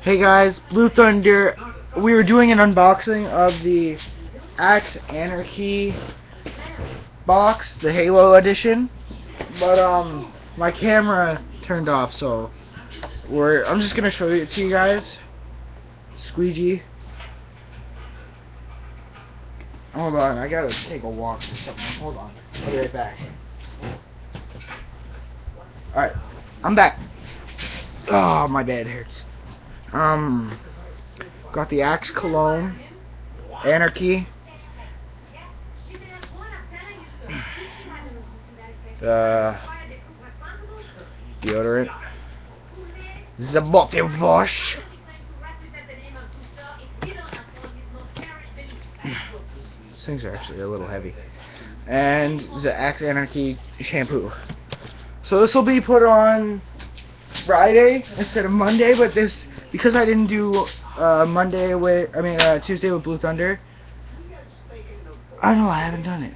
Hey guys, Blue Thunder. We were doing an unboxing of the Axe Anarchy box, the Halo edition, but my camera turned off, so I'm just gonna show it to you guys. Squeegee. Hold on, I gotta take a walk or something. Hold on, I'll be right back. Alright, I'm back. Oh, my bed hurts. Got the Axe cologne, Anarchy, deodorant, the body wash, these things are actually a little heavy, and the Axe Anarchy shampoo. So this will be put on Friday instead of Monday, but because I didn't do Tuesday with Blue Thunder. I know I haven't done it,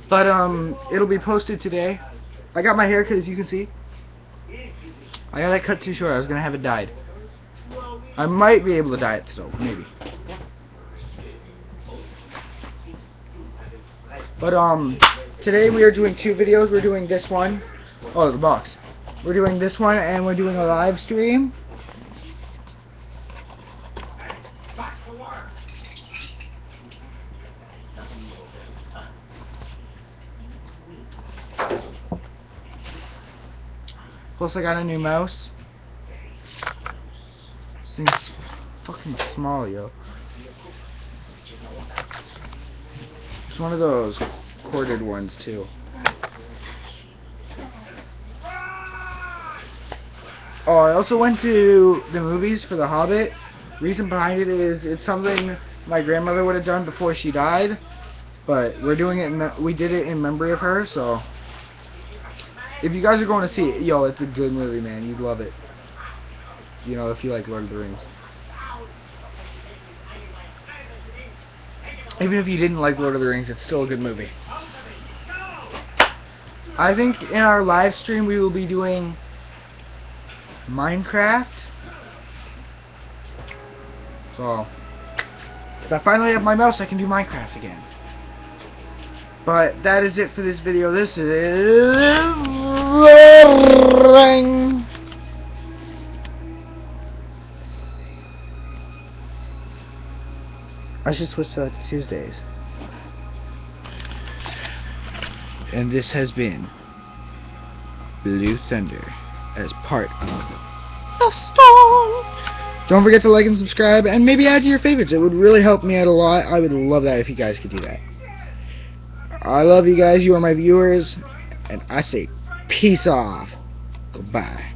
but it'll be posted today. I got my hair cut, as you can see. I got it cut too short. I was gonna have it dyed. I might be able to dye it, so maybe. But today we are doing two videos. We're doing this one. Oh, the box. We're doing this one, and we're doing a live stream. Plus, I got a new mouse. This thing's fucking small, yo. It's one of those corded ones, too. Oh, I also went to the movies for The Hobbit. Reason behind it is it's something my grandmother would have done before she died, but we're doing it. We did it in memory of her. So if you guys are going to see it, yo, it's a good movie, man. You'd love it. You know, if you like Lord of the Rings. Even if you didn't like Lord of the Rings, it's still a good movie. I think in our live stream we will be doing Minecraft. So, if I finally have my mouse, I can do Minecraft again. But that is it for this video. This is Ring. I should switch to Tuesdays. And this has been Blue Thunder as part of the storm. Don't forget to like and subscribe, and maybe add to your favorites. It would really help me out a lot. I would love that if you guys could do that. I love you guys. You are my viewers, and I say peace off. Goodbye.